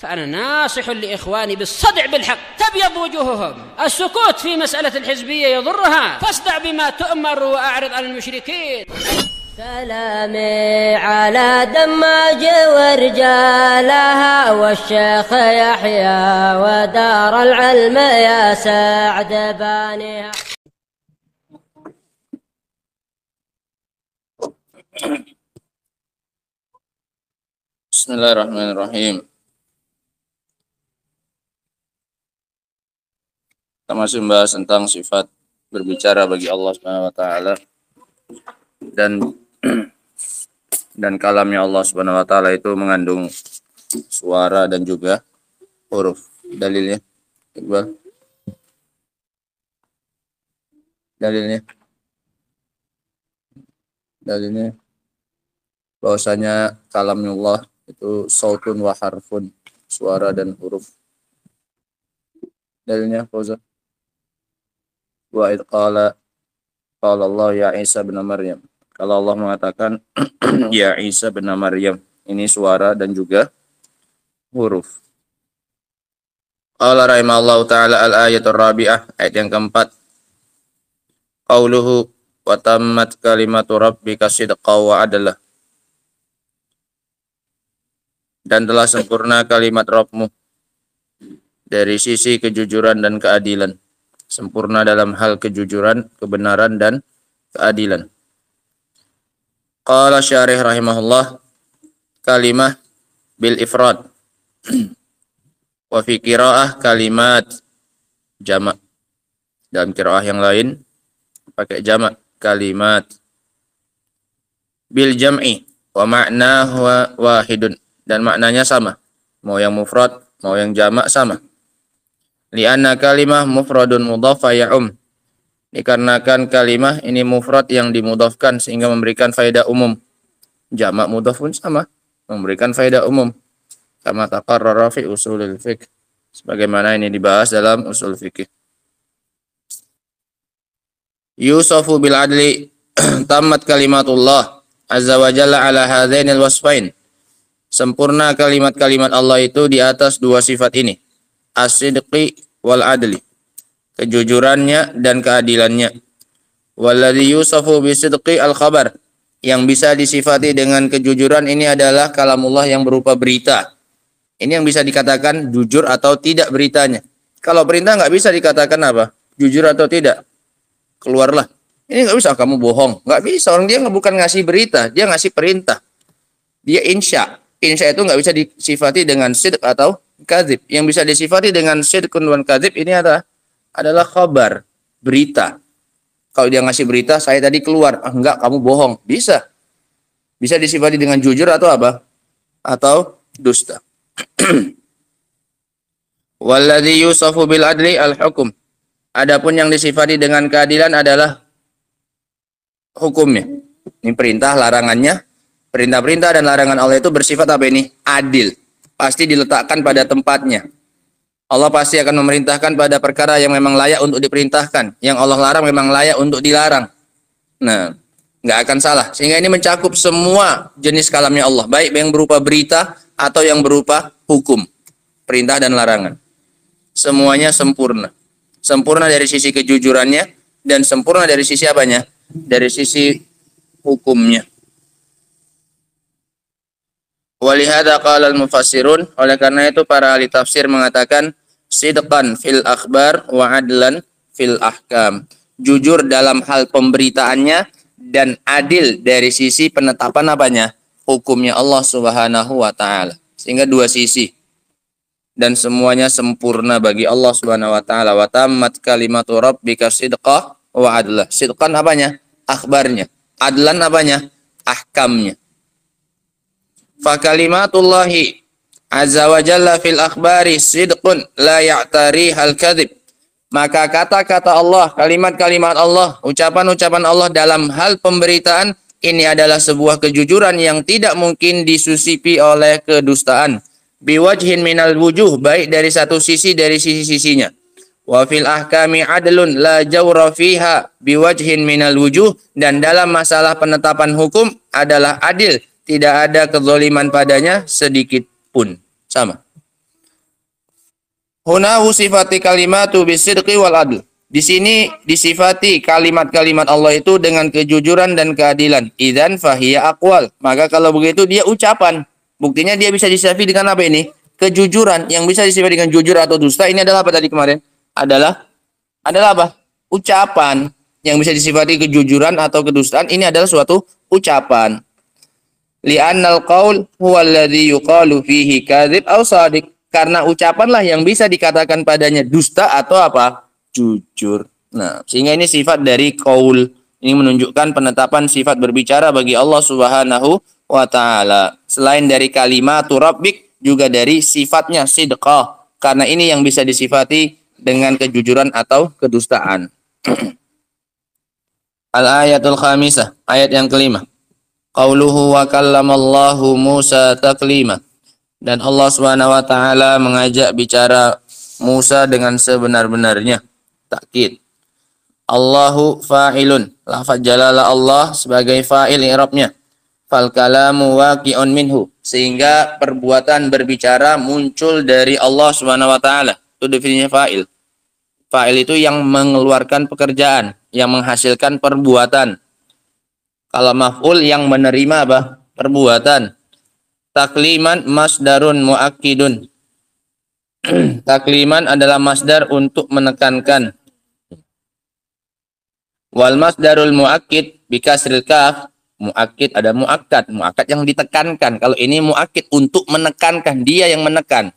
فأنا ناصح لإخواني بالصدع بالحق تبيض وجوههم. السكوت في مسألة الحزبية يضرها، فاصدع بما تؤمر وأعرض عن المشركين. سلامي على دماج ورجالها والشيخ يحيى ودار العلم يا سعد بانيها. Bismillahirrahmanirrahim. Kita masih membahas tentang sifat berbicara bagi Allah Subhanahu wa taala dan kalamnya Allah Subhanahu wa taala itu mengandung suara dan juga huruf. Dalilnya, Iqbal. Dalilnya bahwasanya kalamnya Allah itu sautun wa harfun, suara dan huruf. Dalilnya Fauzan. Wa id qala Allah ya Isa bin Maryam. Kalau Allah mengatakan ya Isa bin Maryam, ini suara dan juga huruf. Qala rahimallahu taala al-ayatul rabi'ah, ayat yang keempat. Qauluhu wa tammat kalimatu rabbika sidqa wa adla. Dan telah sempurna kalimat Rabbmu dari sisi kejujuran dan keadilan. Sempurna dalam hal kejujuran, kebenaran, dan keadilan. Qala syarih rahimahullah, kalimah bil ifrad. Wa fi qiraah kalimat jamak. Dalam qiraah yang lain pakai jamak kalimat. Bil jam'i wa ma'nahu wahidun. Dan maknanya sama. Mau yang mufrad, mau yang jamak sama. Lianna kalimah mufradun mudhafa ya'um. Dikarenakan kalimah ini mufrad yang dimudhafkan sehingga memberikan faedah umum. Jamak mudhaf pun sama, memberikan faedah umum. Kama taqarrara fi usulil fiqh. Sebagaimana ini dibahas dalam usul fikih. Yusafu bil adli tammat kalimatullah azza wa jalla ala hadzainil wasfain. Sempurna kalimat-kalimat Allah itu di atas dua sifat ini. As-sidqi wal adli. Kejujurannya dan keadilannya. Walladzi yusafu bisidqi al-khabar. Yang bisa disifati dengan kejujuran ini adalah kalamullah yang berupa berita. Ini yang bisa dikatakan jujur atau tidak beritanya. Kalau perintah nggak bisa dikatakan apa? Jujur atau tidak. Keluarlah. Ini nggak bisa kamu bohong. Nggak bisa. Orang dia bukan ngasih berita. Dia ngasih perintah. Dia insya. Insya itu nggak bisa disifati dengan sidq atau kadzib. Yang bisa disifati dengan sidqun wan kadzib ini adalah khabar, berita. Kalau dia ngasih berita, saya tadi keluar. Enggak, kamu bohong. Bisa. Bisa disifati dengan jujur atau apa? Atau dusta. Walladzi yusafu bil adli al-hukum. Adapun yang disifati dengan keadilan adalah hukumnya. Ini perintah, larangannya. Perintah-perintah dan larangan Allah itu bersifat apa ini? Adil. Pasti diletakkan pada tempatnya. Allah pasti akan memerintahkan pada perkara yang memang layak untuk diperintahkan. Yang Allah larang memang layak untuk dilarang. Nah, nggak akan salah. Sehingga ini mencakup semua jenis kalamnya Allah. Baik yang berupa berita atau yang berupa hukum. Perintah dan larangan. Semuanya sempurna. Sempurna dari sisi kejujurannya dan sempurna dari sisi apanya? Dari sisi hukumnya. Walihada qala al-mufassirun, oleh karena itu para ahli tafsir mengatakan sidqan fil akhbar wa adlan fil ahkam. Jujur dalam hal pemberitaannya dan adil dari sisi penetapan apanya? Hukumnya Allah Subhanahu wa taala. Sehingga dua sisi. Dan semuanya sempurna bagi Allah Subhanahu wa taala. Wa tammat kalimatu rabbika sidqa wa adla. Sidqan apanya? Akhbarnya. Adlan apanya? Ahkamnya. Fa kalimatullahi azza wa jalla fil akhbari sidqun la ya'tari hal kadhib. Maka kata-kata Allah, kalimat-kalimat Allah, ucapan-ucapan Allah dalam hal pemberitaan ini adalah sebuah kejujuran yang tidak mungkin disusipi oleh kedustaan. Biwajhin minal wujuh, baik dari satu sisi dari sisi-sisinya. Wa fil ahkami adlun la jawra fiha biwajhin minal wujuh, dan dalam masalah penetapan hukum adalah adil. Tidak ada kezaliman padanya sedikit pun. Sama. Huna sifati kalimatu bisidqi wal adl. Di sini disifati kalimat-kalimat Allah itu dengan kejujuran dan keadilan. Idzan fahiya aqwal. Maka kalau begitu dia ucapan. Buktinya dia bisa disifati dengan apa ini? Kejujuran. Yang bisa disifati dengan jujur atau dusta ini adalah apa tadi kemarin? Adalah apa? Ucapan. Yang bisa disifati kejujuran atau kedustaan ini adalah suatu ucapan. Li'annal qaul huwa alladhi yuqalu fihi kadzib aw shadiq. Karena ucapanlah yang bisa dikatakan padanya dusta atau apa? Jujur. Nah, sehingga ini sifat dari qaul. Ini menunjukkan penetapan sifat berbicara bagi Allah Subhanahu wa taala. Selain dari kalimat rabbik juga dari sifatnya sidqah. Karena ini yang bisa disifati dengan kejujuran atau kedustaan. Al-ayatul khamisah, ayat yang kelima. Qauluhu wa kallamallahu Musa taklima. Dan Allah Subhanahu wa taala mengajak bicara Musa dengan sebenar-benarnya. Takkid. Allahu fa'ilun. Lafaz jalalah Allah sebagai fa'il i'rabnya. Fal kalamu waqi'un minhu. Sehingga perbuatan berbicara muncul dari Allah Subhanahu wa taala. Itu definisinya fa'il. Fa'il itu yang mengeluarkan pekerjaan, yang menghasilkan perbuatan. Kalau maf'ul yang menerima apa? Perbuatan. Takliman masdarun muakkidun. Takliman adalah masdar untuk menekankan. Wal masdarul muakkid bikasril kaf. Muakkid ada muakkad, muakkad yang ditekankan. Kalau ini muakkid untuk menekankan, dia yang menekan.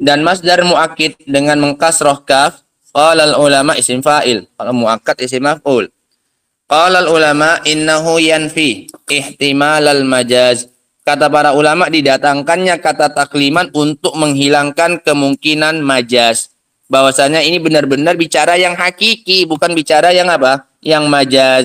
Dan masdar muakkid dengan mengkasroh kaf, qalal ulama isim fa'il. Kalau muakkad isim maf'ul. Qalal ulama innahu yanfi ihtimalal majaz. Kata para ulama didatangkannya kata takliman untuk menghilangkan kemungkinan majaz. Bahwasanya ini benar-benar bicara yang hakiki, bukan bicara yang apa? Yang majaz.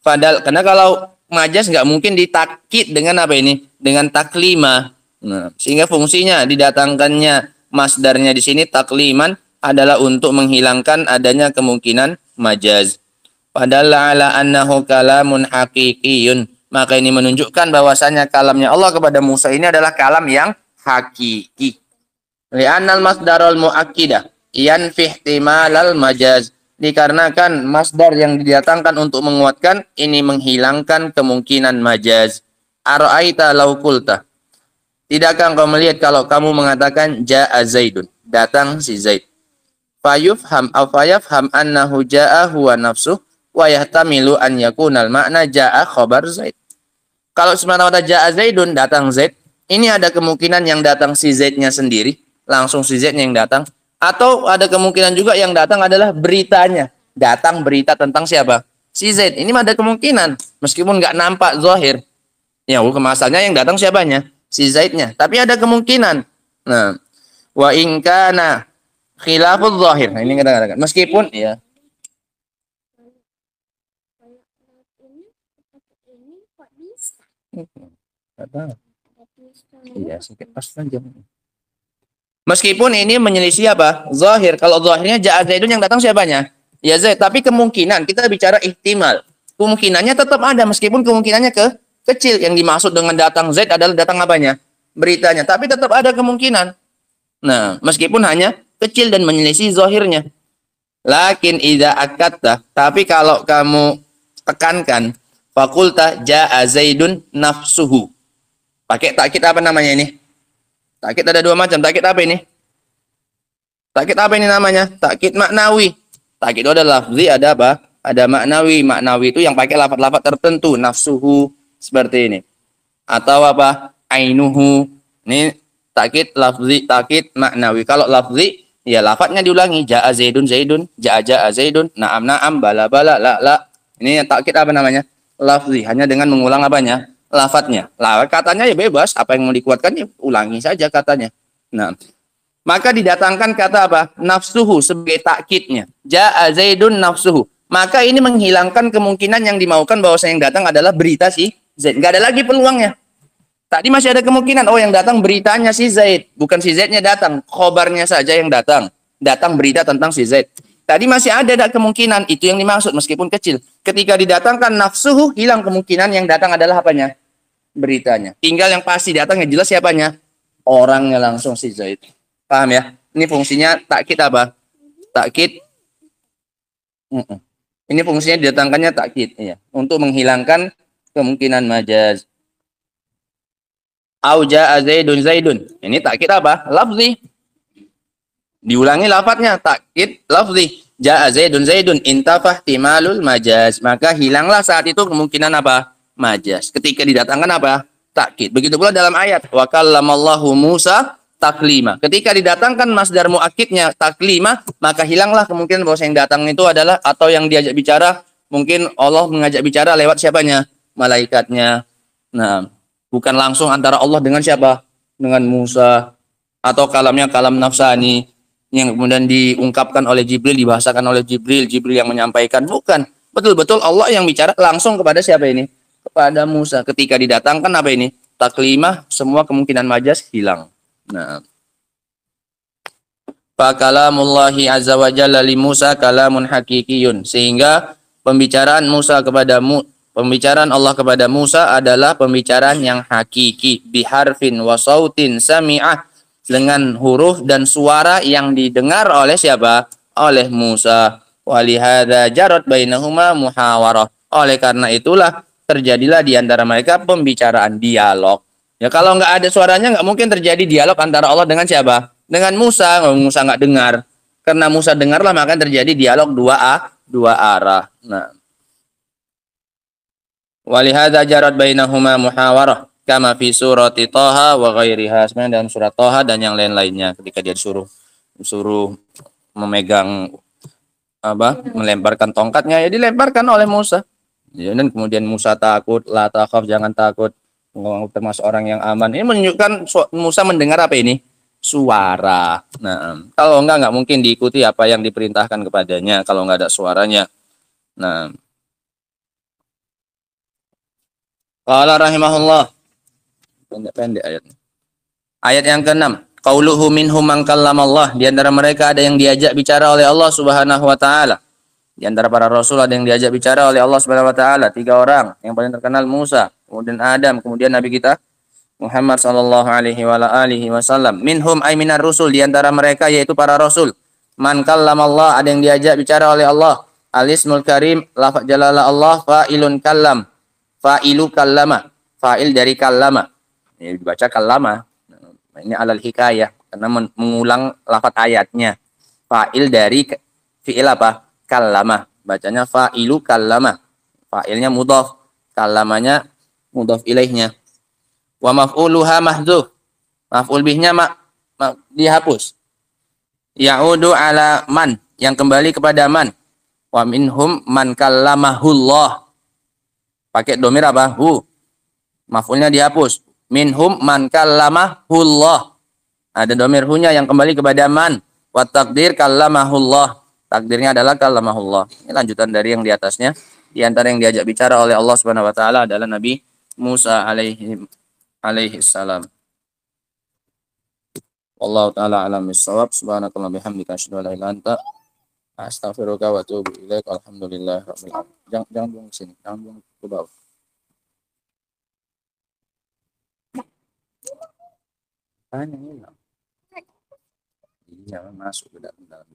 Padahal karena kalau majaz nggak mungkin ditakkid dengan apa ini? Dengan taklima. Nah, sehingga fungsinya didatangkannya masdarnya di sini takliman adalah untuk menghilangkan adanya kemungkinan majaz. Padahal ala annahu kalamun haqiqiyun. Maka ini menunjukkan bahwasanya kalamnya Allah kepada Musa ini adalah kalam yang hakiki. Li'annal masdarul muakkidah yanfi ihtimalal majaz. Dikarenakan masdar yang didatangkan untuk menguatkan ini menghilangkan kemungkinan majaz. Ara'aita law qulta. Tidakkah engkau melihat kalau kamu mengatakan ja'a Zaidun, datang si Zaid. Fayufham aw fayafham annahu ja'a huwa nafsuh wa yahtamilu an yakunal makna ja'a khabar Zaid. Kalau semata-mata ja'a Zaidun, datang Zaid, ini ada kemungkinan yang datang si Zaidnya sendiri, langsung si Zaidnya yang datang. Atau ada kemungkinan juga yang datang adalah beritanya. Datang berita tentang siapa? Si Zaid. Ini ada kemungkinan. Meskipun nggak nampak zahir. Ya, kemasannya yang datang siapanya? Si Zaidnya. Tapi ada kemungkinan. Nah, wa in kana khilaful zahir. Nah, ini katakan. Meskipun ya. Iya, sedikit pas saja. Meskipun ini menyelisih apa? Zahir. Kalau zahirnya ja'a Zaidun yang datang siapanya? Ya Zaid. Tapi kemungkinan kita bicara ihtimal. Kemungkinannya tetap ada meskipun kemungkinannya kecil. Yang dimaksud dengan datang Zaid adalah datang apanya? Beritanya. Tapi tetap ada kemungkinan. Nah, meskipun hanya kecil dan menyelisih zahirnya. Lakin idza akatta, tapi kalau kamu tekankan fakulta ja'a Zaidun nafsuhu. Pakai takkid apa namanya ini? Takkid ada dua macam. Takkid apa ini? Takkid apa ini namanya? Takkid maknawi. Takkid itu ada lafzi, ada apa? Ada maknawi. Maknawi itu yang pakai lafaz-lafaz tertentu. Nafsuhu seperti ini. Atau apa? Ainuhu. Ini takkid lafzi, takkid maknawi. Kalau lafzi, ya lafaznya diulangi. Ja'a Zaidun, Zaidun. Ja'a Zaidun. Na'am, na'am. Bala, bala, la, la. Ini takkid apa namanya? Lafzi. Hanya dengan mengulang apanya? Lafadznya. Lah katanya ya bebas, apa yang mau dikuatkan ya ulangi saja katanya. Nah, maka didatangkan kata apa? Nafsuhu sebagai takkidnya. Ja'a Zaidun nafsuhu. Maka ini menghilangkan kemungkinan yang dimaukan bahwa yang datang adalah berita si Zaid. Enggak ada lagi peluangnya. Tadi masih ada kemungkinan yang datang beritanya si Zaid, bukan si Zaidnya datang, khobarnya saja yang datang. Datang berita tentang si Zaid. Tadi masih ada kemungkinan, itu yang dimaksud meskipun kecil. Ketika didatangkan nafsuhu, hilang kemungkinan yang datang adalah apanya? Beritanya. Tinggal yang pasti datang yang jelas siapanya? Orangnya langsung si Zaid. Paham ya? Ini fungsinya takkid apa? Takkid. Ini fungsinya didatangkannya takkid ya, untuk menghilangkan kemungkinan majaz. Au jaa Zaidun Zaidun. Ini takkid apa? Lafzi. Diulangi lafadznya, takkid lafzi. Jaa Zaidun Zaidun, intafah timalul majaz. Maka hilanglah saat itu kemungkinan apa? Majaz. Ketika didatangkan apa? Takkid. Begitu pula dalam ayat wa kallamallahu Musa taklima. Ketika didatangkan masdar muakkidnya taklima, maka hilanglah kemungkinan bahwa yang datang itu adalah atau yang diajak bicara mungkin Allah mengajak bicara lewat siapanya? Malaikatnya. Nah, bukan langsung antara Allah dengan siapa? Dengan Musa, atau kalamnya kalam nafsani yang kemudian diungkapkan oleh Jibril, dibahasakan oleh Jibril, Jibril yang menyampaikan. Bukan. Betul-betul Allah yang bicara langsung kepada siapa ini? Kepada Musa. Ketika didatangkan apa ini? Taklimah, semua kemungkinan majaz hilang. Nah, fa kalamullahi azza wa jalla li Musa kalamun hakikiyun. Sehingga pembicaraan pembicaraan Allah kepada Musa adalah pembicaraan yang hakiki, biharfin wa sautin sami'ah, dengan huruf dan suara yang didengar oleh siapa? Oleh Musa. Walihada jarot bainahuma muhawarah. Oleh karena itulah terjadilah di antara mereka pembicaraan, dialog. Ya kalau nggak ada suaranya nggak mungkin terjadi dialog antara Allah dengan siapa? Dengan Musa. Kalau Musa nggak dengar, karena Musa dengarlah maka terjadi dialog dua arah. Nah, walihada jarat bainahuma muhawarah kama fi surati Thaha wa ghairiha. Sebenarnya dalam surat Thaha dan yang lain-lainnya ketika dia disuruh memegang melemparkan tongkatnya, ya dilemparkan oleh Musa. Ya, dan kemudian Musa takut, la takhaf, jangan takut, termasuk orang yang aman. Ini menunjukkan Musa mendengar apa ini? Suara. Nah, kalau enggak mungkin diikuti apa yang diperintahkan kepadanya kalau enggak ada suaranya. Nah, qala rahimahullah. Pendek-pendek ayatnya. Ayat yang ke-6. Qauluhu minhum man kallamallah. Di antara mereka ada yang diajak bicara oleh Allah Subhanahu wa taala. Di antara para rasul ada yang diajak bicara oleh Allah Subhanahu wa taala, 3 orang. Yang paling terkenal Musa, kemudian Adam, kemudian Nabi kita Muhammad sallallahu alaihi wa alihi wasallam. Minhum ay minar rusul, di antara mereka yaitu para rasul. Man kallamallah, ada yang diajak bicara oleh Allah. Al-ismul karim, lafaz jalalah Allah, fa'ilun kallam. Fa'ilu kallama. Fa'il dari kallama. Ini dibaca kallama. Ini alal hikayah karena mengulang lafaz ayatnya. Fa'il dari fi'il apa? Kallama. Bacanya fa'ilu kallama. Fa'ilnya mudhaf, kallamanya mudhaf ilaihnya. Wa maf'uluha mahdzuf. Maf'ul bihnya dihapus. Ya'udu ala man, yang kembali kepada man. Wa minhum man kallamahullah. Pakai domir apa? Hu. Maf'ulnya dihapus. Minhum man kallamahullah. Ada domir hunya yang kembali kepada man. Wa taqdir kallamahullah. Takdirnya adalah kallamahullah. Ini lanjutan dari yang di atasnya. Di antara yang diajak bicara oleh Allah Subhanahu wa taala adalah Nabi Musa alaihi salam. Wallahu taala alam bissawab. Subhanakallah bihamdika asyhadu an la ilaha illa anta astaghfiruka wa atubu ilaik. Alhamdulillah rabbil alamin. Jangan buang sini, jangan buang ke bawah. Tanya hilang. Iya, masuk ke dalam.